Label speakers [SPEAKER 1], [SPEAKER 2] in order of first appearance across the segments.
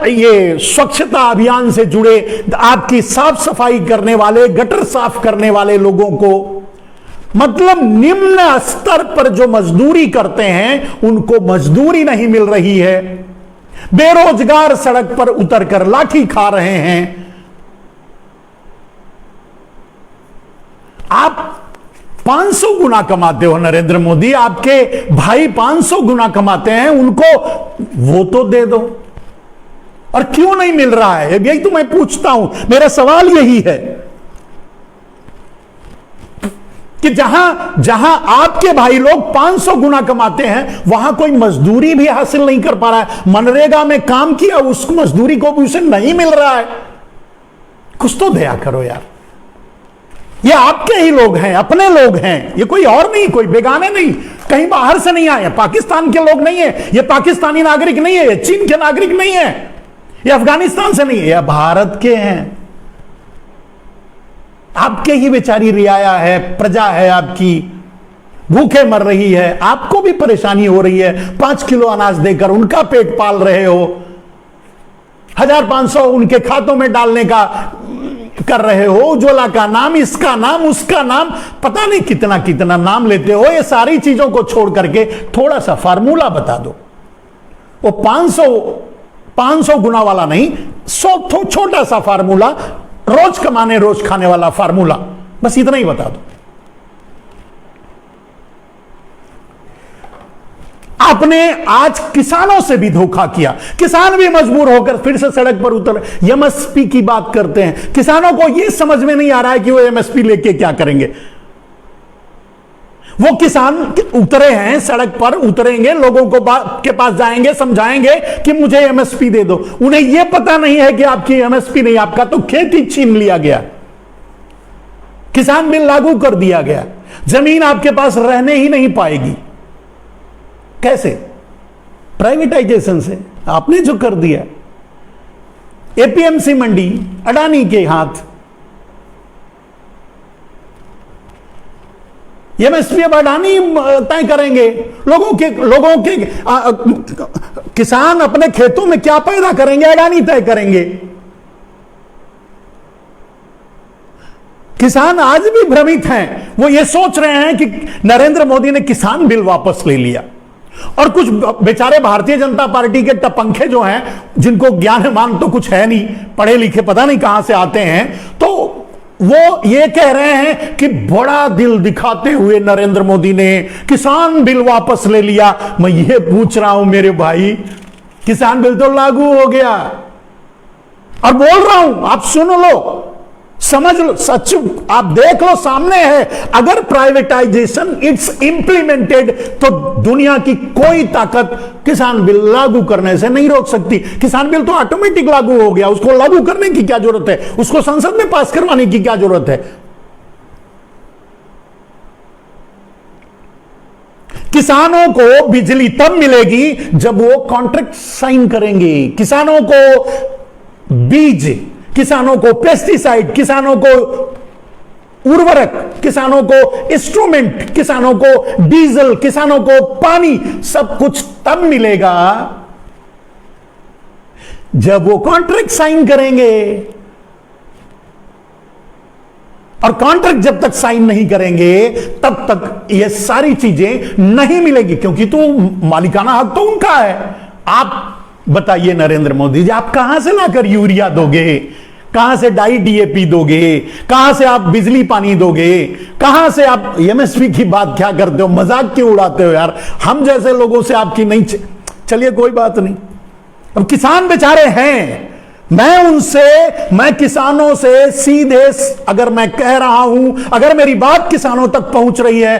[SPEAKER 1] ये स्वच्छता अभियान से जुड़े आपकी साफ सफाई करने वाले, गटर साफ करने वाले लोगों को, मतलब निम्न स्तर पर जो मजदूरी करते हैं उनको मजदूरी नहीं मिल रही है। बेरोजगार सड़क पर उतरकर लाठी खा रहे हैं। आप 500 गुना कमाते हो नरेंद्र मोदी, आपके भाई 500 गुना कमाते हैं, उनको वो तो दे दो। और क्यों नहीं मिल रहा है, यही तो मैं पूछता हूं। मेरा सवाल यही है कि जहां आपके भाई लोग 500 गुना कमाते हैं, वहां कोई मजदूरी भी हासिल नहीं कर पा रहा है। मनरेगा में काम किया, उस मजदूरी को भी उसे नहीं मिल रहा है। कुछ तो दया करो यार। ये आपके ही लोग हैं, अपने लोग हैं, ये कोई और नहीं, कोई बेगाने नहीं, कहीं बाहर से नहीं आए, पाकिस्तान के लोग नहीं है, ये पाकिस्तानी नागरिक नहीं है, ये चीन के नागरिक नहीं है, ये अफगानिस्तान से नहीं है, ये भारत के हैं। आपके ही बेचारी रियाया है, प्रजा है आपकी, भूखे मर रही है, आपको भी परेशानी हो रही है। 5 किलो अनाज देकर उनका पेट पाल रहे हो, 1500 उनके खातों में डालने का कर रहे हो, उज्ज्वला का नाम, इसका नाम, उसका नाम, पता नहीं कितना कितना नाम लेते हो। ये सारी चीजों को छोड़ करके थोड़ा सा फार्मूला बता दो। वो 500 गुना वाला नहीं, 100 छोटा सा फार्मूला, रोज कमाने रोज खाने वाला फार्मूला, बस इतना ही बता दो। आपने आज किसानों से भी धोखा किया। किसान भी मजबूर होकर फिर से सड़क पर उतर एमएसपी की बात करते हैं। किसानों को यह समझ में नहीं आ रहा है कि वो एमएसपी लेके क्या करेंगे। वो किसान उतरे हैं, सड़क पर उतरेंगे, लोगों को के पास जाएंगे, समझाएंगे कि मुझे एमएसपी दे दो। उन्हें यह पता नहीं है कि आपकी एमएसपी नहीं, आपका तो खेती छीन लिया गया, किसान बिल लागू कर दिया गया, जमीन आपके पास रहने ही नहीं पाएगी। कैसे? प्राइवेटाइजेशन से आपने जो कर दिया। एपीएमसी मंडी अडानी के हाथ, एमएसपी अब अडानी तय करेंगे। लोगों के किसान अपने खेतों में क्या पैदा करेंगे, अडानी तय करेंगे। किसान आज भी भ्रमित हैं। वो ये सोच रहे हैं कि नरेंद्र मोदी ने किसान बिल वापस ले लिया। और कुछ बेचारे भारतीय जनता पार्टी के टपंखे जो हैं, जिनको ज्ञान मान तो कुछ है नहीं, पढ़े लिखे पता नहीं कहां से आते हैं, तो वो ये कह रहे हैं कि बड़ा दिल दिखाते हुए नरेंद्र मोदी ने किसान बिल वापस ले लिया। मैं ये पूछ रहा हूं मेरे भाई, किसान बिल तो लागू हो गया। और बोल रहा हूं, आप सुन लो, समझ लो, सच आप देख लो, सामने है। अगर प्राइवेटाइजेशन इट्स इंप्लीमेंटेड तो दुनिया की कोई ताकत किसान बिल लागू करने से नहीं रोक सकती। किसान बिल तो ऑटोमेटिक लागू हो गया, उसको लागू करने की क्या जरूरत है, उसको संसद में पास करवाने की क्या जरूरत है। किसानों को बिजली तब मिलेगी जब वो कॉन्ट्रैक्ट साइन करेंगे। किसानों को बीज, किसानों को पेस्टिसाइड, किसानों को उर्वरक, किसानों को इंस्ट्रूमेंट, किसानों को डीजल, किसानों को पानी, सब कुछ तब मिलेगा जब वो कॉन्ट्रैक्ट साइन करेंगे। और कॉन्ट्रैक्ट जब तक साइन नहीं करेंगे तब तक ये सारी चीजें नहीं मिलेगी, क्योंकि तो मालिकाना हक तो उनका है। आप बताइए नरेंद्र मोदी जी, आप कहां से लाकर यूरिया दोगे, कहां से डाई डीएपी दोगे, कहां से आप बिजली पानी दोगे, कहां से आप एमएसपी की बात क्या करते हो, मजाक क्यों उड़ाते हो यार। हम जैसे लोगों से आपकी नहीं चलिए कोई बात नहीं। अब किसान बेचारे हैं, मैं किसानों से सीधे अगर मैं कह रहा हूं, अगर मेरी बात किसानों तक पहुंच रही है,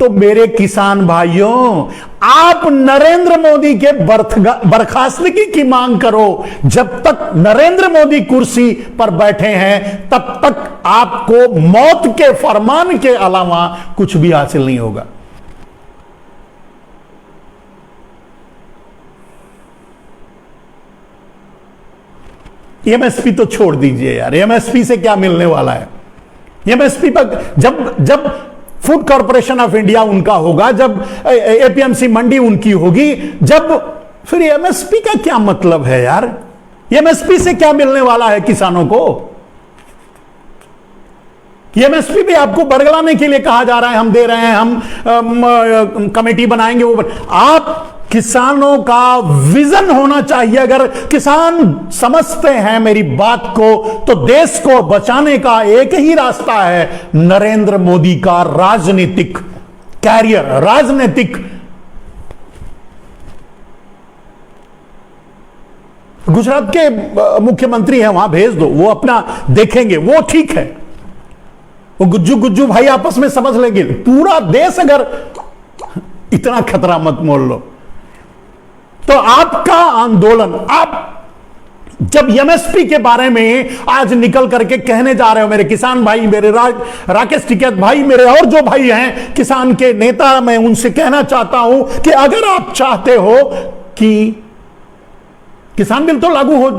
[SPEAKER 1] तो मेरे किसान भाइयों, आप नरेंद्र मोदी के बर्खास्तगी की मांग करो। जब तक नरेंद्र मोदी कुर्सी पर बैठे हैं तब तक आपको मौत के फरमान के अलावा कुछ भी हासिल नहीं होगा। एमएसपी तो छोड़ दीजिए यार, एमएसपी से क्या मिलने वाला है। एमएसपी पर जब फूड कॉर्पोरेशन ऑफ इंडिया उनका होगा, जब एपीएमसी मंडी उनकी होगी, जब फिर एमएसपी का क्या मतलब है यार? एमएसपी से क्या मिलने वाला है किसानों को? एमएसपी भी आपको बरगलाने के लिए कहा जा रहा है, हम दे रहे हैं, हम कमेटी बनाएंगे, वो आप किसानों का विजन होना चाहिए। अगर किसान समझते हैं मेरी बात को, तो देश को बचाने का एक ही रास्ता है, नरेंद्र मोदी का राजनीतिक कैरियर, राजनीतिक गुजरात के मुख्यमंत्री हैं, वहां भेज दो, वो अपना देखेंगे, वो ठीक है, वो गुज्जू गुज्जू भाई आपस में समझ लेंगे। पूरा देश अगर इतना खतरा मत मोल लो, तो आपका आंदोलन, आप जब एमएसपी के बारे में आज निकल करके कहने जा रहे हो, मेरे किसान भाई, मेरे राकेश टिकैत भाई, मेरे और जो भाई हैं किसान के नेता, मैं उनसे कहना चाहता हूं कि अगर आप चाहते हो कि किसान बिल तो लागू हो,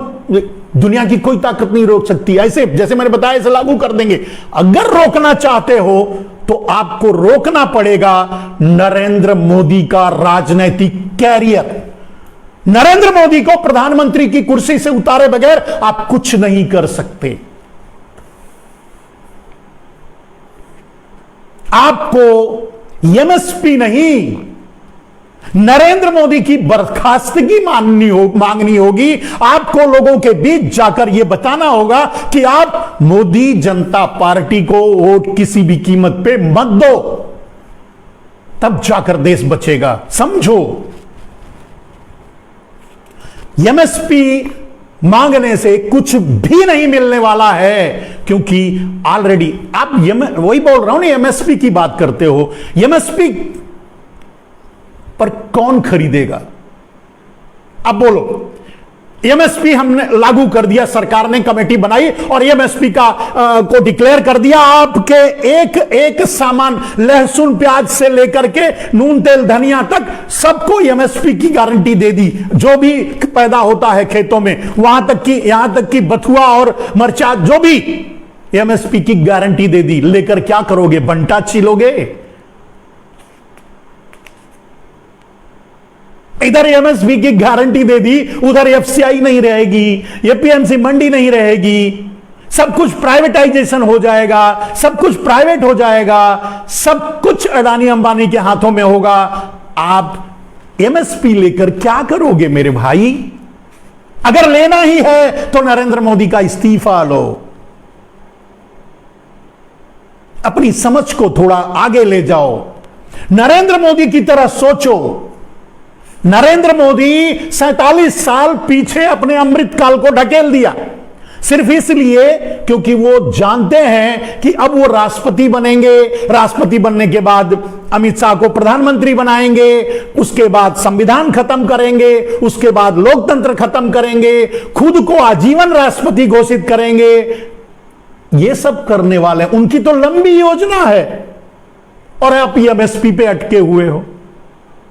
[SPEAKER 1] दुनिया की कोई ताकत नहीं रोक सकती, ऐसे जैसे मैंने बताया ऐसे लागू कर देंगे। अगर रोकना चाहते हो तो आपको रोकना पड़ेगा नरेंद्र मोदी का राजनीतिक कैरियर। नरेंद्र मोदी को प्रधानमंत्री की कुर्सी से उतारे बगैर आप कुछ नहीं कर सकते। आपको एमएसपी नहीं, नरेंद्र मोदी की बर्खास्तगी मांगनी होगी। आपको लोगों के बीच जाकर यह बताना होगा कि आप मोदी जनता पार्टी को वोट किसी भी कीमत पे मत दो, तब जाकर देश बचेगा। समझो, एमएसपी मांगने से कुछ भी नहीं मिलने वाला है, क्योंकि ऑलरेडी आप वही बोल रहा हूं ना, एमएसपी की बात करते हो, एमएसपी पर कौन खरीदेगा? अब बोलो, एमएसपी हमने लागू कर दिया, सरकार ने कमेटी बनाई और एमएसपी का को डिक्लेयर कर दिया। आपके एक एक सामान, लहसुन प्याज से लेकर के नून तेल धनिया तक, सबको एमएसपी की गारंटी दे दी। जो भी पैदा होता है खेतों में, यहां तक कि बथुआ और मरचा, जो भी, एमएसपी की गारंटी दे दी। लेकर क्या करोगे? बंटा छीलोगे? इधर एमएसपी की गारंटी दे दी, उधर एफसीआई नहीं रहेगी, एपीएमसी मंडी नहीं रहेगी, सब कुछ प्राइवेटाइजेशन हो जाएगा, सब कुछ प्राइवेट हो जाएगा, सब कुछ अडानी अंबानी के हाथों में होगा। आप एमएसपी लेकर क्या करोगे मेरे भाई? अगर लेना ही है तो नरेंद्र मोदी का इस्तीफा लो, अपनी समझ को थोड़ा आगे ले जाओ, नरेंद्र मोदी की तरह सोचो। नरेंद्र मोदी 47 साल पीछे अपने अमृतकाल को ढकेल दिया, सिर्फ इसलिए क्योंकि वो जानते हैं कि अब वो राष्ट्रपति बनेंगे, राष्ट्रपति बनने के बाद अमित शाह को प्रधानमंत्री बनाएंगे, उसके बाद संविधान खत्म करेंगे, उसके बाद लोकतंत्र खत्म करेंगे, खुद को आजीवन राष्ट्रपति घोषित करेंगे। ये सब करने वाले, उनकी तो लंबी योजना है, और आप एमएसपी पे अटके हुए हो।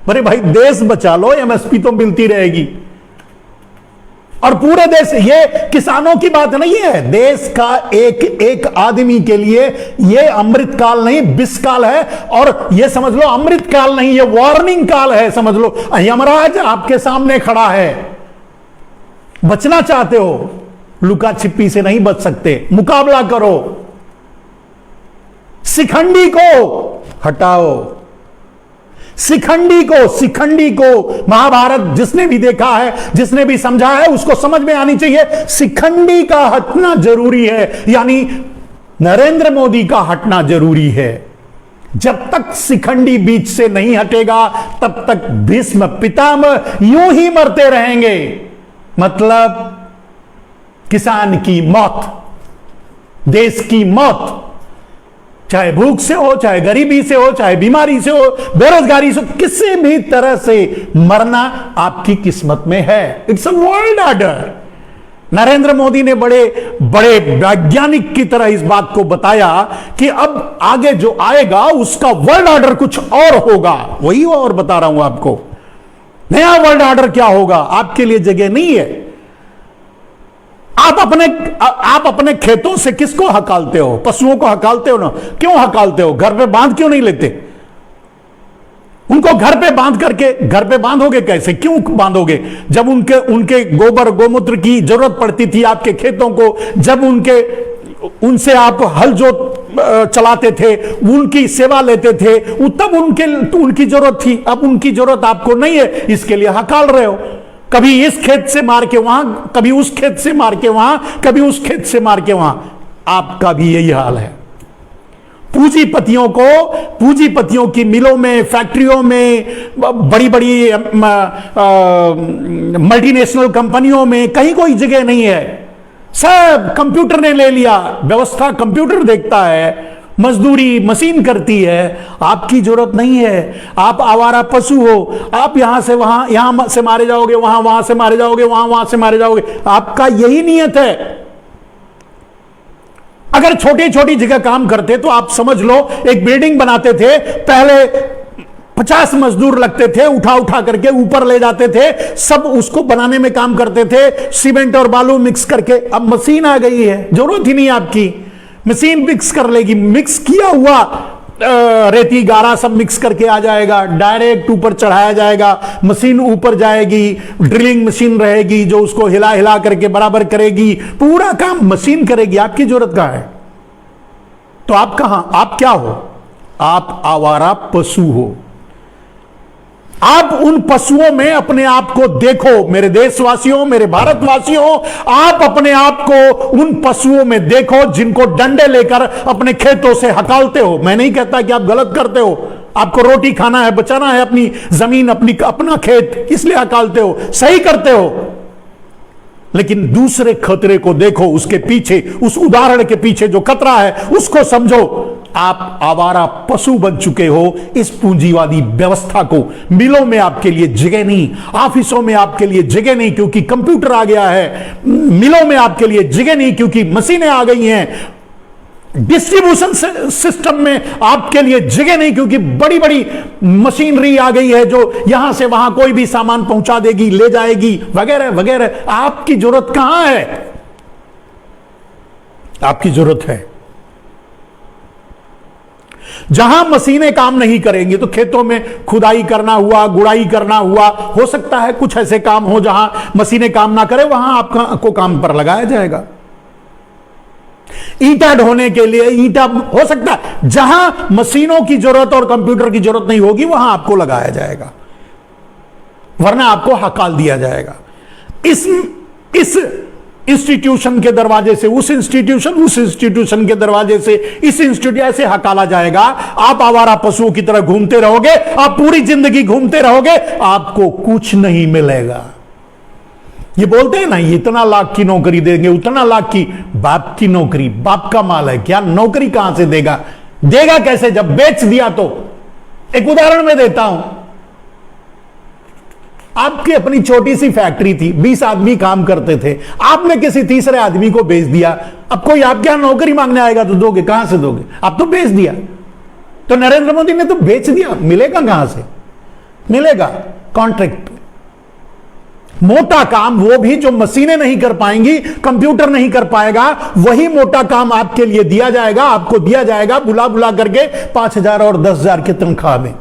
[SPEAKER 1] अरे भाई, देश बचा लो, एमएसपी तो मिलती रहेगी। और पूरे देश, ये किसानों की बात नहीं है, देश का एक एक आदमी के लिए ये अमृत काल नहीं, विष काल है। और ये समझ लो, अमृत काल नहीं, ये वार्निंग काल है, समझ लो। यमराज आपके सामने खड़ा है, बचना चाहते हो, लुका छिपी से नहीं बच सकते, मुकाबला करो, शिखंडी को हटाओ, शिखंडी को महाभारत जिसने भी देखा है, जिसने भी समझा है, उसको समझ में आनी चाहिए, शिखंडी का हटना जरूरी है, यानी नरेंद्र मोदी का हटना जरूरी है। जब तक शिखंडी बीच से नहीं हटेगा, तब तक भीष्म पितामह यूं ही मरते रहेंगे। मतलब किसान की मौत, देश की मौत, चाहे भूख से हो, चाहे गरीबी से हो, चाहे बीमारी से हो, बेरोजगारी से, किसी भी तरह से मरना आपकी किस्मत में है। It's a world order. Narendra Modi ने बड़े बड़े वैज्ञानिक की तरह इस बात को बताया कि अब आगे जो आएगा उसका वर्ल्ड ऑर्डर कुछ और होगा। वही और बता रहा हूं आपको, नया वर्ल्ड ऑर्डर क्या होगा, आपके लिए जगह नहीं है। आप अपने खेतों से किसको हकालते हो? पशुओं को हकालते हो ना? क्यों हकालते हो? घर पे बांध क्यों नहीं लेते? उनको घर पे बांधोगे कैसे? क्यों बांधोगे? जब उनके उनके गोबर गोमूत्र की जरूरत पड़ती थी आपके खेतों को, जब उनसे आप हल जोत चलाते थे, उनकी सेवा लेते थे, तब उनकी जरूरत थी। अब उनकी जरूरत आपको नहीं है, इसके लिए हकाल रहे हो। कभी इस खेत से मार के वहां, कभी उस खेत से मार के वहां, कभी उस खेत से मार के वहां। आपका भी यही हाल है। पूंजीपतियों की मिलों में, फैक्ट्रियों में, बड़ी बड़ी मल्टीनेशनल कंपनियों में कहीं कोई जगह नहीं है। सब कंप्यूटर ने ले लिया, व्यवस्था कंप्यूटर देखता है, मजदूरी मशीन करती है। आपकी जरूरत नहीं है। आप आवारा पशु हो। आप यहां से वहां, यहां से मारे जाओगे, वहां से मारे जाओगे, वहां से मारे जाओगे। आपका यही नियत है। अगर छोटी छोटी जगह काम करते तो आप समझ लो, एक बिल्डिंग बनाते थे, पहले 50 मजदूर लगते थे, उठा उठा करके ऊपर ले जाते थे, सब उसको बनाने में काम करते थे, सीमेंट और बालू मिक्स करके। अब मशीन आ गई है, जरूरत ही नहीं आपकी, मशीन मिक्स कर लेगी। मिक्स किया हुआ रेती गारा सब मिक्स करके आ जाएगा, डायरेक्ट ऊपर चढ़ाया जाएगा, मशीन ऊपर जाएगी, ड्रिलिंग मशीन रहेगी जो उसको हिला हिला करके बराबर करेगी, पूरा काम मशीन करेगी। आपकी जरूरत कहां है? तो आप कहां, आप क्या हो? आप आवारा पशु हो। आप उन पशुओं में अपने आप को देखो। मेरे देशवासियों, मेरे भारतवासियों, आप अपने आप को उन पशुओं में देखो जिनको डंडे लेकर अपने खेतों से हकालते हो। मैं नहीं कहता कि आप गलत करते हो, आपको रोटी खाना है, बचाना है, अपनी जमीन, अपना खेत, इसलिए हकालते हो, सही करते हो। लेकिन दूसरे खतरे को देखो, उसके पीछे, उस उदाहरण के पीछे जो खतरा है उसको समझो। आप आवारा पशु बन चुके हो इस पूंजीवादी व्यवस्था को। मिलों में आपके लिए जगह नहीं, ऑफिसों में आपके लिए जगह नहीं क्योंकि कंप्यूटर आ गया है, मिलों में आपके लिए जगह नहीं क्योंकि मशीनें आ गई हैं, डिस्ट्रीब्यूशन सिस्टम में आपके लिए जगह नहीं क्योंकि बड़ी बड़ी मशीनरी आ गई है जो यहां से वहां कोई भी सामान पहुंचा देगी, ले जाएगी, वगैरह वगैरह। आपकी जरूरत कहां है? आपकी जरूरत है जहां मशीनें काम नहीं करेंगी तो खेतों में खुदाई करना हुआ, गुड़ाई करना हुआ, हो सकता है कुछ ऐसे काम हो जहां मशीनें काम ना करें, वहां आपको काम पर लगाया जाएगा। ईंटा ढोने के लिए ईंटा, हो सकता है जहां मशीनों की जरूरत और कंप्यूटर की जरूरत नहीं होगी वहां आपको लगाया जाएगा, वरना आपको हकाल दिया जाएगा। इस इंस्टीट्यूशन के दरवाजे से उस इंस्टीट्यूशन के दरवाजे से इस इंस्टीट्यूट ऐसे हकाला जाएगा। आप आवारा पशुओं की तरह घूमते रहोगे, आप पूरी जिंदगी घूमते रहोगे, आपको कुछ नहीं मिलेगा। ये बोलते हैं ना, इतना लाख की नौकरी देंगे, उतना लाख की। बाप की नौकरी, बाप का माल है क्या? नौकरी कहां से देगा? देगा कैसे जब बेच दिया तो? एक उदाहरण मैं देता हूं। आपकी अपनी छोटी सी फैक्ट्री थी, 20 आदमी काम करते थे, आपने किसी तीसरे आदमी को बेच दिया। अब कोई आपके यहां नौकरी मांगने आएगा तो दोगे? कहां से दोगे? आप तो बेच दिया। तो नरेंद्र मोदी ने तो बेच दिया, मिलेगा कहां से? मिलेगा कॉन्ट्रैक्ट। मोटा काम वो भी जो मशीनें नहीं कर पाएंगी, कंप्यूटर नहीं कर पाएगा, वही मोटा काम आपके लिए दिया जाएगा, आपको दिया जाएगा बुला बुला करके 5,000 और 10,000 की तनख्वाह में।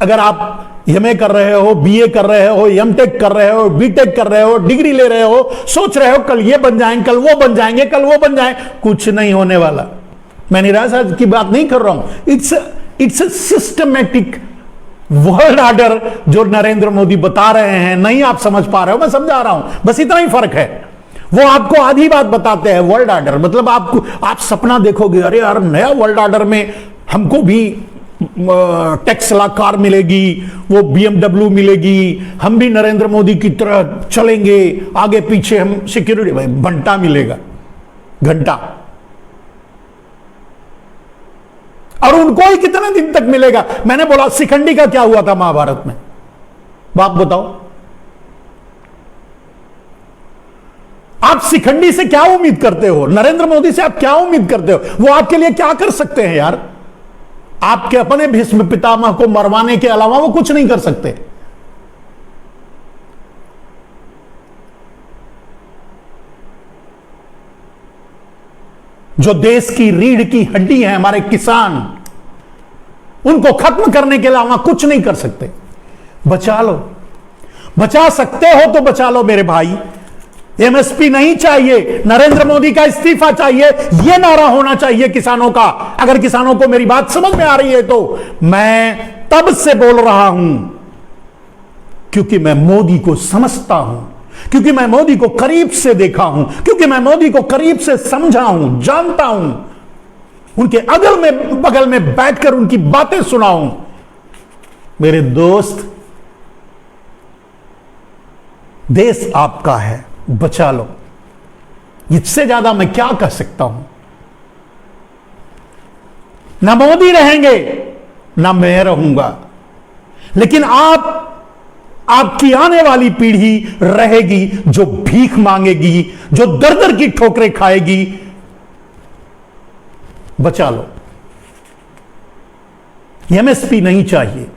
[SPEAKER 1] अगर आप एमए कर रहे हो, बीए कर रहे हो, एमटेक कर रहे हो, बीटेक कर रहे हो, डिग्री ले रहे हो, सोच रहे हो कल ये बन जाएंगे, कल वो बन जाएंगे, कल वो बन जाए, कुछ नहीं होने वाला। मैं निराशा की बात नहीं कर रहा हूं। It's a systematic world order जो नरेंद्र मोदी बता रहे हैं। नहीं आप समझ पा रहे हो, मैं समझा रहा हूं, बस इतना ही फर्क है। वो आपको आधी बात बताते हैं वर्ल्ड ऑर्डर, मतलब आप सपना देखोगे, अरे यार नया वर्ल्ड ऑर्डर में हमको भी टेक्सला कार मिलेगी, वो BMW मिलेगी, हम भी नरेंद्र मोदी की तरह चलेंगे, आगे पीछे हम सिक्योरिटी, भाई घंटा मिलेगा, घंटा। और उनको ही कितने दिन तक मिलेगा? मैंने बोला शिखंडी का क्या हुआ था महाभारत में, बाप बताओ। आप शिखंडी से क्या उम्मीद करते हो? नरेंद्र मोदी से आप क्या उम्मीद करते हो? वो आपके लिए क्या कर सकते हैं यार? आपके अपने भीष्म पितामह को मरवाने के अलावा वो कुछ नहीं कर सकते। जो देश की रीढ़ की हड्डी है, हमारे किसान, उनको खत्म करने के अलावा कुछ नहीं कर सकते। बचा लो, बचा सकते हो तो बचा लो मेरे भाई। एमएसपी नहीं चाहिए, नरेंद्र मोदी का इस्तीफा चाहिए, यह नारा होना चाहिए किसानों का। अगर किसानों को मेरी बात समझ में आ रही है तो मैं तब से बोल रहा हूं क्योंकि मैं मोदी को समझता हूं, क्योंकि मैं मोदी को करीब से देखा हूं, क्योंकि मैं मोदी को करीब से समझा हूं, जानता हूं, उनके अगल में बगल में बैठकर उनकी बातें सुना हूं। मेरे दोस्त, देश आपका है, बचा लो। इससे ज्यादा मैं क्या कह सकता हूं? ना मोदी रहेंगे ना मैं रहूंगा, लेकिन आपकी आने वाली पीढ़ी रहेगी जो भीख मांगेगी, जो दर दर की ठोकरें खाएगी। बचा लो। एमएसपी नहीं चाहिए,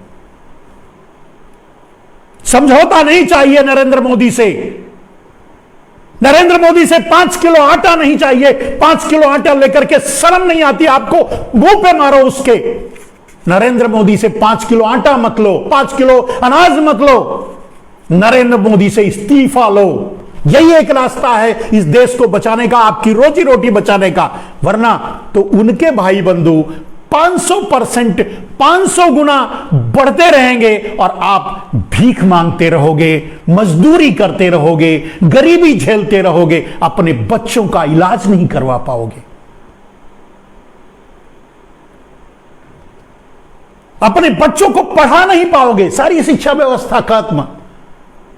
[SPEAKER 1] समझौता नहीं चाहिए नरेंद्र मोदी से। नरेंद्र मोदी से 5 किलो आटा नहीं चाहिए। 5 किलो आटा लेकर के शर्म नहीं आती आपको? मुंह पे मारो उसके। नरेंद्र मोदी से 5 किलो आटा मत लो, 5 किलो अनाज मत लो। नरेंद्र मोदी से इस्तीफा लो। यही एक रास्ता है इस देश को बचाने का, आपकी रोजी रोटी बचाने का। वरना तो उनके भाई बंधु 500%, 500 गुना बढ़ते रहेंगे और आप भीख मांगते रहोगे, मजदूरी करते रहोगे, गरीबी झेलते रहोगे, अपने बच्चों का इलाज नहीं करवा पाओगे, अपने बच्चों को पढ़ा नहीं पाओगे। सारी शिक्षा व्यवस्था खत्म।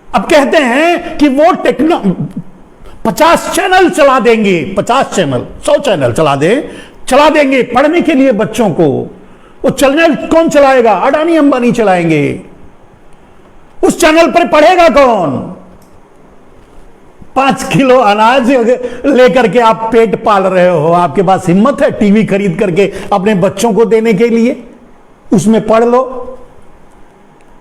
[SPEAKER 1] अब कहते हैं कि वो 50 चैनल चला देंगे, 50 चैनल, 100 चैनल चला देंगे पढ़ने के लिए बच्चों को। वो चैनल कौन चलाएगा? अडानी अंबानी चलाएंगे। उस चैनल पर पढ़ेगा कौन? 5 किलो अनाज लेकर के आप पेट पाल रहे हो, आपके पास हिम्मत है टीवी खरीद करके अपने बच्चों को देने के लिए? उसमें पढ़ लो।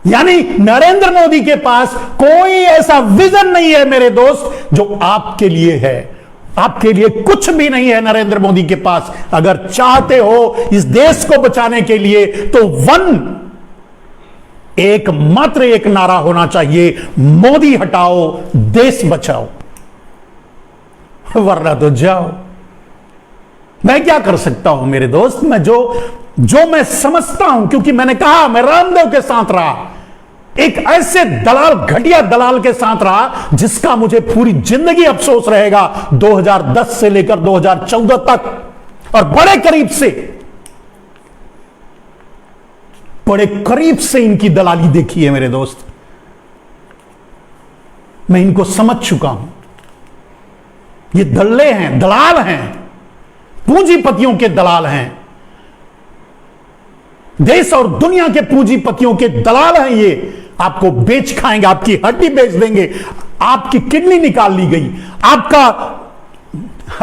[SPEAKER 1] यानी नरेंद्र मोदी के पास कोई ऐसा विजन नहीं है मेरे दोस्त जो आपके लिए है। आपके लिए कुछ भी नहीं है नरेंद्र मोदी के पास। अगर चाहते हो इस देश को बचाने के लिए तो मात्र एक नारा होना चाहिए, मोदी हटाओ, देश बचाओ। वरना तो जाओ। मैं क्या कर सकता हूं मेरे दोस्त? मैं जो मैं समझता हूं, क्योंकि मैंने कहा मैं रामदेव के साथ रहा, एक ऐसे दलाल, घटिया दलाल के साथ रहा जिसका मुझे पूरी जिंदगी अफसोस रहेगा। 2010 से लेकर 2014 तक, और बड़े करीब से इनकी दलाली देखी है मेरे दोस्त। मैं इनको समझ चुका हूं। ये दल्ले हैं, दलाल हैं, पूंजीपतियों के दलाल हैं, देश और दुनिया के पूंजीपतियों के दलाल हैं ये। आपको बेच खाएंगे, आपकी हड्डी बेच देंगे, आपकी किडनी निकाल ली गई,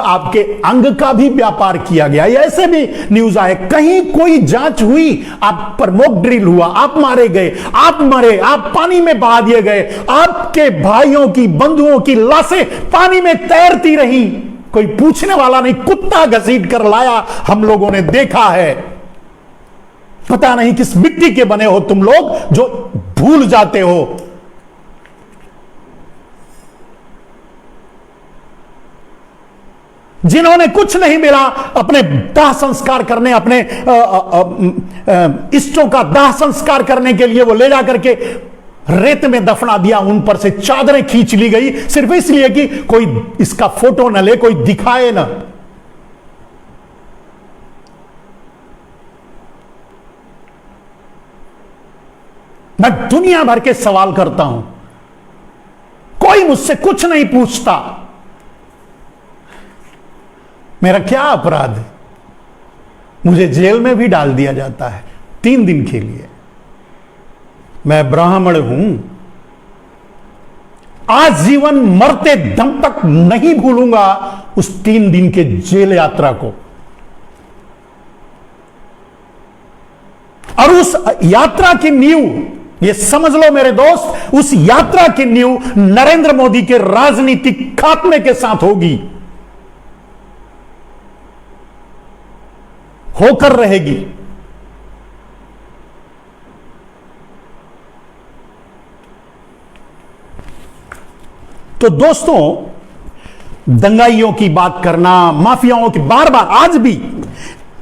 [SPEAKER 1] आपके अंग का भी व्यापार किया गया। ऐसे भी न्यूज आए, कहीं कोई जांच हुई, आप पर मॉक ड्रिल हुआ, आप मारे गए, आप मरे, आप पानी में बहा दिए गए, आपके भाइयों की, बंधुओं की लाशें पानी में तैरती रही, कोई पूछने वाला नहीं, कुत्ता घसीट कर लाया, हम लोगों ने देखा है। पता नहीं किस मिट्टी के बने हो तुम लोग जो भूल जाते हो। जिन्होंने कुछ नहीं मिला, अपने दाह संस्कार करने, अपने इष्टों का दाह संस्कार करने के लिए वो ले जाकर के रेत में दफना दिया, उन पर से चादरें खींच ली गई सिर्फ इसलिए कि कोई इसका फोटो न ले, कोई दिखाए ना। मैं दुनिया भर के सवाल करता हूं, कोई मुझसे कुछ नहीं पूछता। मेरा क्या अपराध है? मुझे जेल में भी डाल दिया जाता है 3 दिन के लिए। मैं ब्राह्मण हूं, आज जीवन मरते दम तक नहीं भूलूंगा उस 3 दिन के जेल यात्रा को। और उस यात्रा की नींव, ये समझ लो मेरे दोस्त, उस यात्रा की नींव नरेंद्र मोदी के राजनीतिक खात्मे के साथ होगी, होकर रहेगी। तो दोस्तों, दंगाइयों की बात करना, माफियाओं की, बार बार आज भी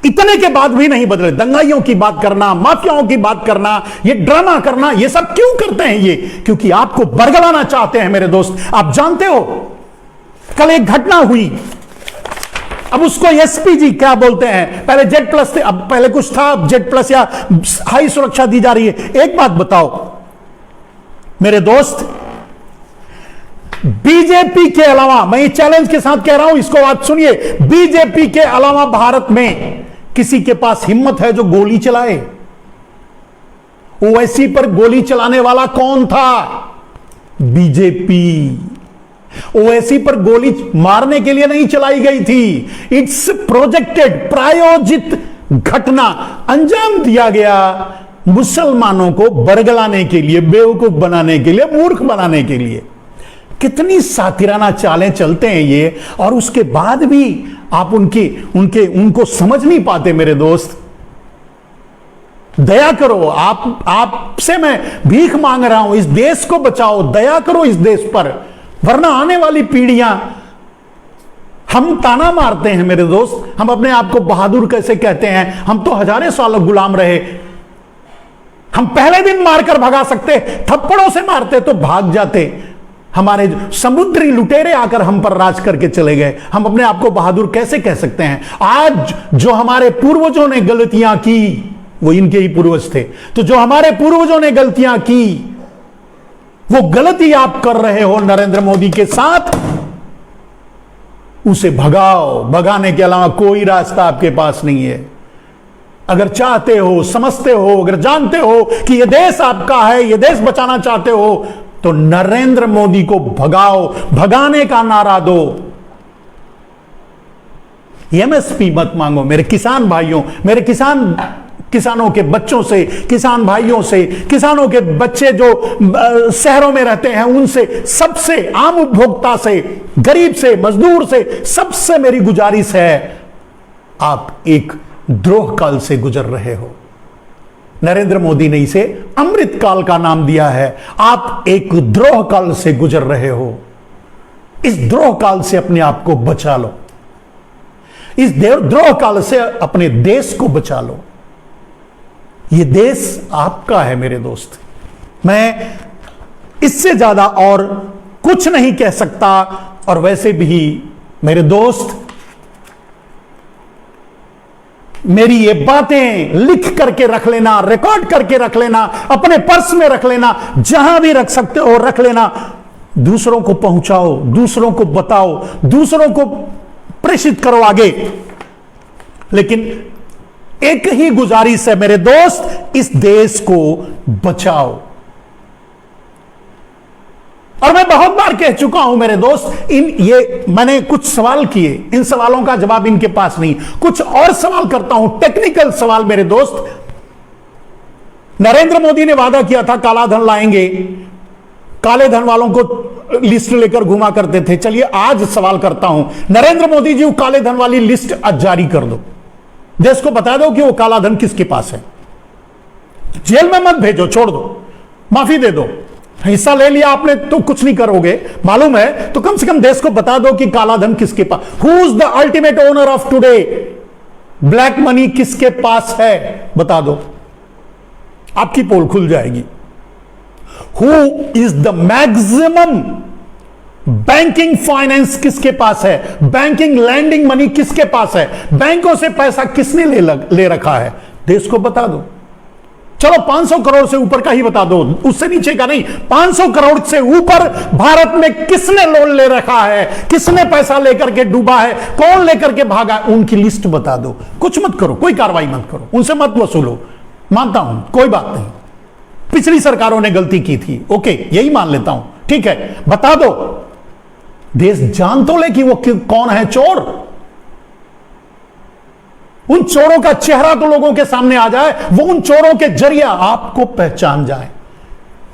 [SPEAKER 1] इतने के बाद भी नहीं बदले। दंगाइयों की बात करना, माफियाओं की बात करना, ये ड्रामा करना, ये सब क्यों करते हैं? ये क्योंकि आपको बरगलाना चाहते हैं मेरे दोस्त। आप जानते हो, कल एक घटना हुई, अब उसको एसपीजी क्या बोलते हैं, पहले जेड प्लस थे, अब पहले कुछ था, अब जेड प्लस या हाई सुरक्षा दी जा रही है। एक बात बताओ मेरे दोस्त, बीजेपी के अलावा, मैं ये चैलेंज के साथ कह रहा हूं, इसको आप सुनिए, बीजेपी के अलावा भारत में किसी के पास हिम्मत है जो गोली चलाए? ओवैसी पर गोली चलाने वाला कौन था? बीजेपी। ओवैसी पर गोली मारने के लिए नहीं चलाई गई थी, इट्स प्रोजेक्टेड, प्रायोजित घटना, अंजाम दिया गया मुसलमानों को बरगलाने के लिए, बेवकूफ बनाने के लिए, मूर्ख बनाने के लिए। कितनी सातिराना चालें चलते हैं ये, और उसके बाद भी आप उनको समझ नहीं पाते मेरे दोस्त। दया करो, आपसे मैं भीख मांग रहा हूं, इस देश को बचाओ, दया करो इस देश पर, वरना आने वाली पीढ़ियां, हम ताना मारते हैं मेरे दोस्त, हम अपने आप को बहादुर कैसे कहते हैं? हम तो हजारों साल गुलाम रहे। हम पहले दिन मारकर भगा सकते, थप्पड़ों से मारते तो भाग जाते। हमारे समुद्री लुटेरे आकर हम पर राज करके चले गए। हम अपने आप को बहादुर कैसे कह सकते हैं? आज जो हमारे पूर्वजों ने गलतियां की, वो इनके ही पूर्वज थे, तो जो हमारे पूर्वजों ने गलतियां की, वो गलती आप कर रहे हो नरेंद्र मोदी के साथ, उसे भगाओ। भगाने के अलावा कोई रास्ता आपके पास नहीं है। अगर चाहते हो, समझते हो, अगर जानते हो कि यह देश आपका है, यह देश बचाना चाहते हो, तो नरेंद्र मोदी को भगाओ, भगाने का नारा दो। एमएसपी मत मांगो मेरे किसान भाइयों, मेरे किसानों के बच्चों से, किसान भाइयों से, किसानों के बच्चे जो शहरों में रहते हैं उनसे, सबसे, आम उपभोक्ता से, गरीब से, मजदूर से, सबसे मेरी गुजारिश है, आप एक द्रोह काल से गुजर रहे हो। नरेंद्र मोदी ने इसे अमृत काल का नाम दिया है। आप एक द्रोह काल से गुजर रहे हो। इस द्रोह काल से अपने आप को बचा लो, इस द्रोह काल से अपने देश को बचा लो। यह देश आपका है मेरे दोस्त। मैं इससे ज्यादा और कुछ नहीं कह सकता। और वैसे भी मेरे दोस्त, मेरी ये बातें लिख करके रख लेना, रिकॉर्ड करके रख लेना, अपने पर्स में रख लेना, जहां भी रख सकते हो रख लेना। दूसरों को पहुंचाओ, दूसरों को बताओ, दूसरों को प्रेषित करो आगे। लेकिन एक ही गुजारिश है मेरे दोस्त, इस देश को बचाओ। और मैं बहुत बार कह चुका हूं मेरे दोस्त, मैंने कुछ सवाल किए, इन सवालों का जवाब इनके पास नहीं। कुछ और सवाल करता हूं, टेक्निकल सवाल मेरे दोस्त। नरेंद्र मोदी ने वादा किया था काला धन लाएंगे, काले धन वालों को लिस्ट लेकर घुमा करते थे। चलिए आज सवाल करता हूं, नरेंद्र मोदी जी, वो काले धन वाली लिस्ट आज जारी कर दो, देश को बता दो कि वो काला धन किसके पास है। जेल में मत भेजो, छोड़ दो, माफी दे दो। हिस्सा ले लिया आपने तो कुछ नहीं करोगे, मालूम है, तो कम से कम देश को बता दो कि काला धन किसके पास, who is the ultimate owner of today, black money किसके पास है, बता दो, आपकी पोल खुल जाएगी। Who is the maximum banking finance किसके पास है, बैंकिंग लैंडिंग मनी किसके पास है, बैंकों से पैसा किसने ले रखा है, देश को बता दो। चलो 500 करोड़ से ऊपर का ही बता दो, उससे नीचे का नहीं। 500 करोड़ से ऊपर भारत में किसने लोन ले रखा है, किसने पैसा लेकर के डूबा है, कौन लेकर के भागा, उनकी लिस्ट बता दो। कुछ मत करो, कोई कार्रवाई मत करो, उनसे मत वसूलो, मानता हूं कोई बात नहीं, पिछली सरकारों ने गलती की थी, ओके, यही मान लेता हूं, ठीक है, बता दो। देश जान तो ले कि वो कौन है चोर, उन चोरों का चेहरा तो लोगों के सामने आ जाए, वो उन चोरों के जरिए आपको पहचान जाए।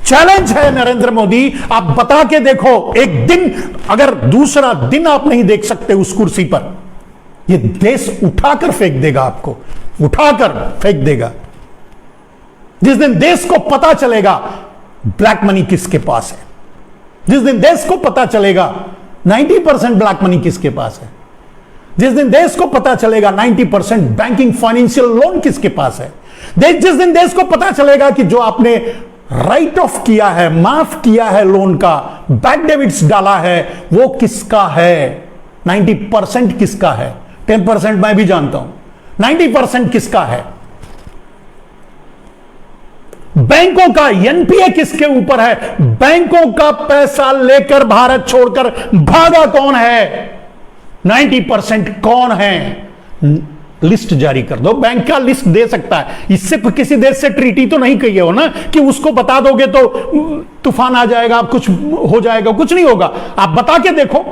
[SPEAKER 1] चैलेंज है नरेंद्र मोदी, आप बता के देखो। एक दिन, अगर दूसरा दिन आप नहीं देख सकते उस कुर्सी पर, ये देश उठाकर फेंक देगा, आपको उठाकर फेंक देगा। जिस दिन देश को पता चलेगा ब्लैक मनी किसके पास है, जिस दिन देश को पता चलेगा 90% ब्लैक मनी किसके पास है, जिस दिन देश को पता चलेगा 90% बैंकिंग फाइनेंशियल लोन किसके पास है, जिस दिन देश को पता चलेगा कि जो आपने राइट ऑफ किया है, माफ किया है लोन का, बैक डेबिट्स डाला है, वो किसका है, 90% किसका है, 10% मैं भी जानता हूं, 90% किसका है। बैंकों का एनपीए किसके ऊपर है, बैंकों का पैसा लेकर भारत छोड़कर भागा कौन है, 90% कौन है। लिस्ट जारी कर दो, बैंक का लिस्ट दे सकता है, इससे किसी देश से ट्रीटी तो नहीं कही हो ना कि उसको बता दोगे तो तूफान आ जाएगा, कुछ हो जाएगा, कुछ नहीं होगा। आप बता के देखो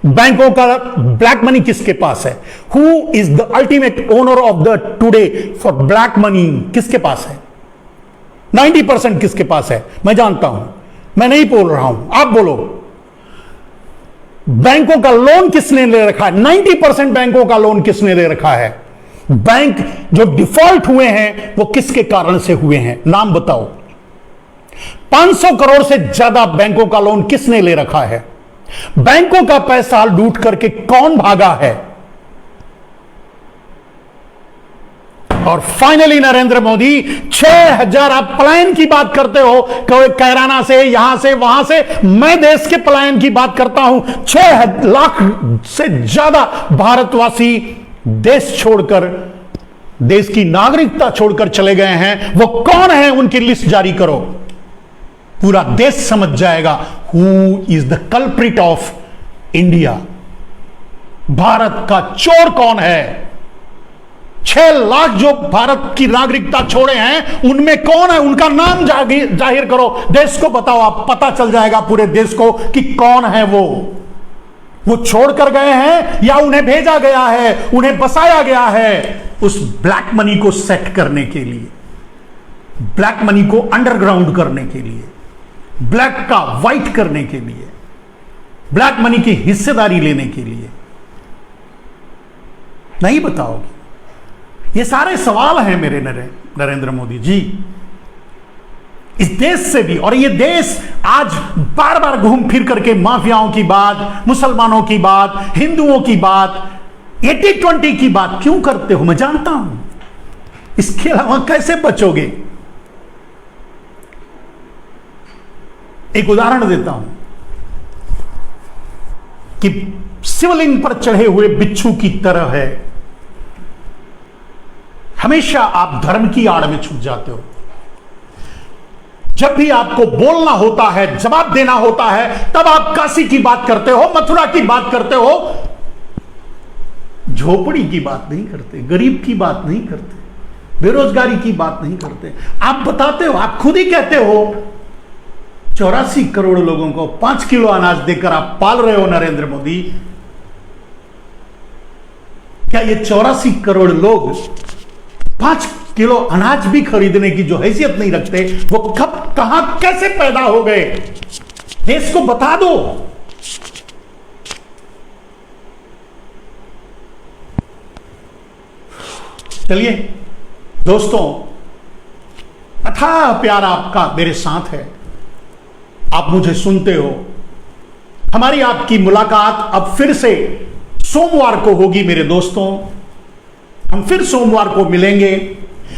[SPEAKER 1] बैंकों का ब्लैक मनी किसके पास है, who is the ultimate owner of the today for black money, किसके पास है, 90% किसके पास है। मैं जानता हूं, मैं नहीं बोल रहा हूं, आप बोलो। बैंकों का लोन किसने ले रखा है, 90% बैंकों का लोन किसने ले रखा है। बैंक जो डिफॉल्ट हुए हैं वो किसके कारण से हुए हैं, नाम बताओ। 500 करोड़ से ज्यादा बैंकों का लोन किसने ले रखा है, बैंकों का पैसा लूट करके कौन भागा है। और फाइनली नरेंद्र मोदी 6000, आप पलायन की बात करते हो, कैराना से, यहां से, वहां से, मैं देश के पलायन की बात करता हूं। 6 लाख से ज्यादा भारतवासी देश छोड़कर, देश की नागरिकता छोड़कर चले गए हैं। वो कौन है, उनकी लिस्ट जारी करो, पूरा देश समझ जाएगा who is the culprit of India. Bharat का चोर कौन है। 6 लाख जो भारत की नागरिकता छोड़े हैं उनमें कौन है, उनका नाम जाहिर करो, देश को बताओ, आप पता चल जाएगा पूरे देश को कि कौन है वो छोड़ कर गए हैं या उन्हें भेजा गया है, उन्हें बसाया गया है उस ब्लैक मनी को सेट करने के लिए, ब्लैक मनी को अंडरग्राउंड करने के लिए, ब्लैक का व्हाइट करने के लिए, ब्लैक मनी की हिस्सेदारी लेने के लिए। नहीं बताओगे। ये सारे सवाल हैं मेरे नरेंद्र मोदी जी, इस देश से भी। और ये देश आज बार बार घूम फिर करके माफियाओं की बात, मुसलमानों की बात, हिंदुओं की बात, 80-20 की बात क्यों करते हो, मैं जानता हूं। इसके अलावा कैसे बचोगे। एक उदाहरण देता हूं कि शिवलिंग पर चढ़े हुए बिच्छू की तरह है, हमेशा आप धर्म की आड़ में छूट जाते हो। जब भी आपको बोलना होता है, जवाब देना होता है, तब आप काशी की बात करते हो, मथुरा की बात करते हो, झोपड़ी की बात नहीं करते, गरीब की बात नहीं करते, बेरोजगारी की बात नहीं करते। आप बताते हो, आप खुद ही कहते हो 84 करोड़ लोगों को 5 किलो अनाज देकर आप पाल रहे हो नरेंद्र मोदी। क्या ये 84 करोड़ लोग 5 किलो अनाज भी खरीदने की जो हैसियत नहीं रखते, वो कब, कहां, कैसे पैदा हो गए, देश को बता दो। चलिए दोस्तों, अथाह प्यार आपका मेरे साथ है, आप मुझे सुनते हो। हमारी आपकी मुलाकात अब फिर से सोमवार को होगी मेरे दोस्तों, हम फिर सोमवार को मिलेंगे।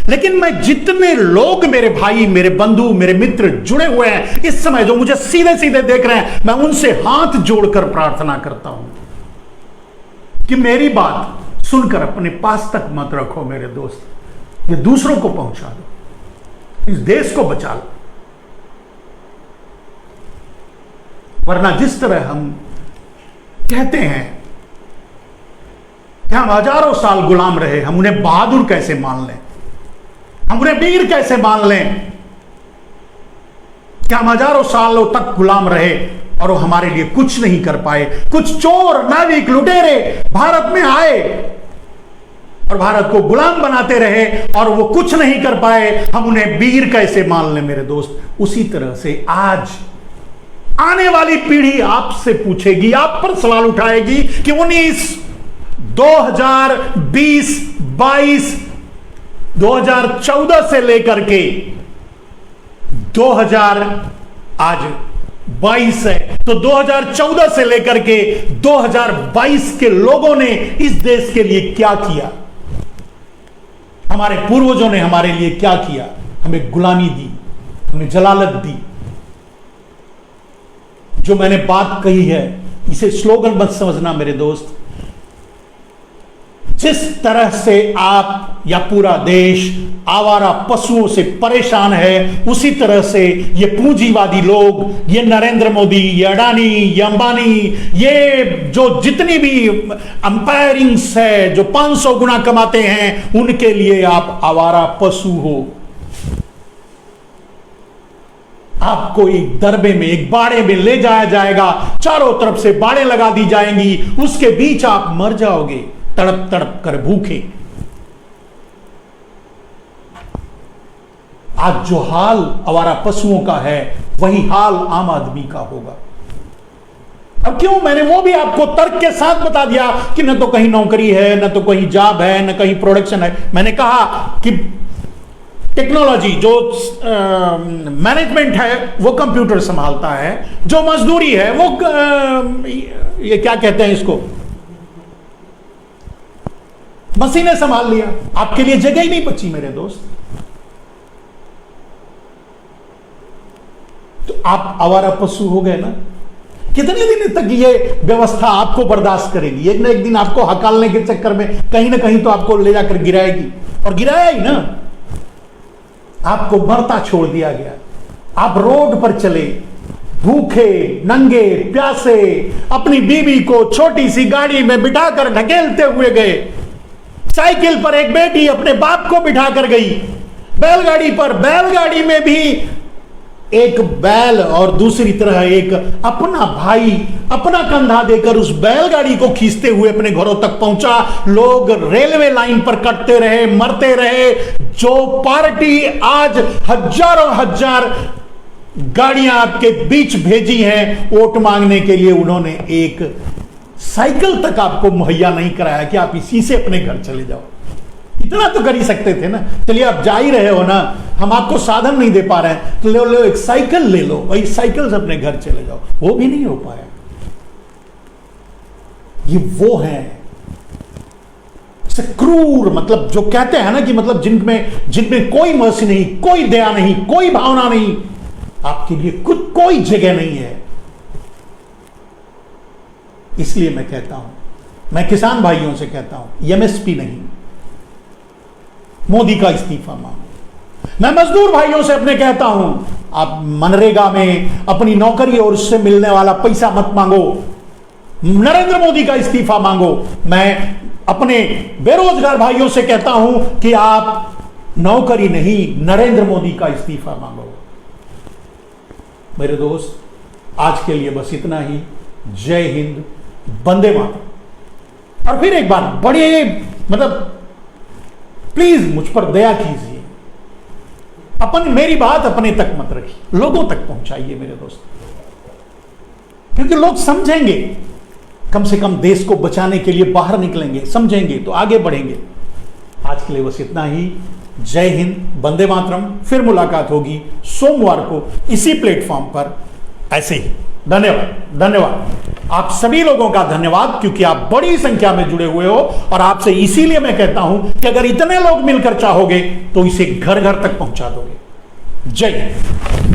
[SPEAKER 1] लेकिन मैं जितने लोग मेरे भाई, मेरे बंधु, मेरे मित्र जुड़े हुए हैं इस समय, जो मुझे सीधे सीधे देख रहे हैं, मैं उनसे हाथ जोड़कर प्रार्थना करता हूं कि मेरी बात सुनकर अपने पास तक मत रखो मेरे दोस्त, ये दूसरों को पहुंचा दो, इस देश को बचा लो। वरना जिस तरह हम कहते हैं कि हम हजारों साल गुलाम रहे, हम उन्हें बहादुर कैसे मान लें, हम उन्हें वीर कैसे मान लें। क्या हम हजारों सालों तक गुलाम रहे और वो हमारे लिए कुछ नहीं कर पाए। कुछ चोर, नाविक, लुटेरे भारत में आए और भारत को गुलाम बनाते रहे और वो कुछ नहीं कर पाए, हम उन्हें वीर कैसे मान लें मेरे दोस्त। उसी तरह से आज आने वाली पीढ़ी आपसे पूछेगी, आप पर सवाल उठाएगी कि 2020, 22, 2014 से लेकर के 2000 आज 22 है, तो 2014 से लेकर के 2022 के लोगों ने इस देश के लिए क्या किया? हमारे पूर्वजों ने हमारे लिए क्या किया? हमें गुलामी दी, हमें जलालत दी। जो मैंने बात कही है इसे स्लोगन मत समझना मेरे दोस्त। जिस तरह से आप या पूरा देश आवारा पशुओं से परेशान है, उसी तरह से ये पूंजीवादी लोग, ये नरेंद्र मोदी, ये अडानी, ये अंबानी, ये जो जितनी भी अंपायरिंग्स है, जो 500 गुना कमाते हैं, उनके लिए आप आवारा पशु हो। आपको एक दरबे में, एक बाड़े में ले जाया जाएगा, चारों तरफ से बाड़े लगा दी जाएंगी, उसके बीच आप मर जाओगे तड़प तड़प कर भूखे। आज जो हाल आवारा पशुओं का है, वही हाल आम आदमी का होगा। अब क्यों? मैंने वो भी आपको तर्क के साथ बता दिया कि न तो कहीं नौकरी है, न तो कहीं जॉब है, न कहीं प्रोडक्शन है। मैंने कहा कि टेक्नोलॉजी, जो मैनेजमेंट है वो कंप्यूटर संभालता है, जो मजदूरी है वो ये क्या कहते हैं इसको, मशीनें संभाल लिया। आपके लिए जगह ही नहीं बची मेरे दोस्त। तो आप आवारा पशु हो गए ना। कितने दिन तक ये व्यवस्था आपको बर्दाश्त करेगी? एक ना एक दिन आपको हकालने के चक्कर में कहीं ना कहीं तो आपको ले जाकर गिराएगी, और गिराया ही ना। आपको मरता छोड़ दिया गया। आप रोड पर चले, भूखे, नंगे, प्यासे, अपनी बीवी को छोटी सी गाड़ी में बिठाकर ढकेलते हुए गए। साइकिल पर एक बेटी अपने बाप को बिठाकर गई। बैलगाड़ी पर, बैलगाड़ी में भी एक बैल और दूसरी तरह एक अपना भाई अपना कंधा देकर उस बैलगाड़ी को खींचते हुए अपने घरों तक पहुंचा। लोग रेलवे लाइन पर कटते रहे, मरते रहे। जो पार्टी आज हजारों हजार गाड़ियां आपके बीच भेजी हैं वोट मांगने के लिए, उन्होंने एक साइकिल तक आपको मुहैया नहीं कराया कि आप इसी से अपने घर चले जाओ। इतना तो कर ही सकते थे ना। चलिए आप जा ही रहे हो ना, हम आपको साधन नहीं दे पा रहे हैं, तो ले लो एक साइकिल, ले लो, वही साइकिल से अपने घर चले जाओ। वो भी नहीं हो पाया। ये वो है क्रूर, मतलब जो कहते हैं ना कि मतलब जिनमें कोई मर्सी नहीं, कोई दया नहीं, कोई भावना नहीं, आपके लिए खुद कोई जगह नहीं है। इसलिए मैं कहता हूं, मैं किसान भाइयों से कहता हूं, एमएसपी नहीं, मोदी का इस्तीफा मांगो। मैं मजदूर भाइयों से अपने कहता हूं, आप मनरेगा में अपनी नौकरी और उससे मिलने वाला पैसा मत मांगो, नरेंद्र मोदी का इस्तीफा मांगो। मैं अपने बेरोजगार भाइयों से कहता हूं कि आप नौकरी नहीं, नरेंद्र मोदी का इस्तीफा मांगो। मेरे दोस्त, आज के लिए बस इतना ही। जय हिंद, वंदे मातरम। और फिर एक बार बड़े मतलब प्लीज मुझ पर दया कीजिए, मेरी बात अपने तक मत रखिए, लोगों तक पहुंचाइए मेरे दोस्त, क्योंकि लोग समझेंगे, कम से कम देश को बचाने के लिए बाहर निकलेंगे, समझेंगे तो आगे बढ़ेंगे। आज के लिए बस इतना ही। जय हिंद, वंदे मातरम। फिर मुलाकात होगी सोमवार को इसी प्लेटफॉर्म पर, ऐसे ही। धन्यवाद, धन्यवाद आप सभी लोगों का धन्यवाद, क्योंकि आप बड़ी संख्या में जुड़े हुए हो। और आपसे इसीलिए मैं कहता हूं कि अगर इतने लोग मिलकर चाहोगे तो इसे घर घर तक पहुंचा दोगे। जय हिंद।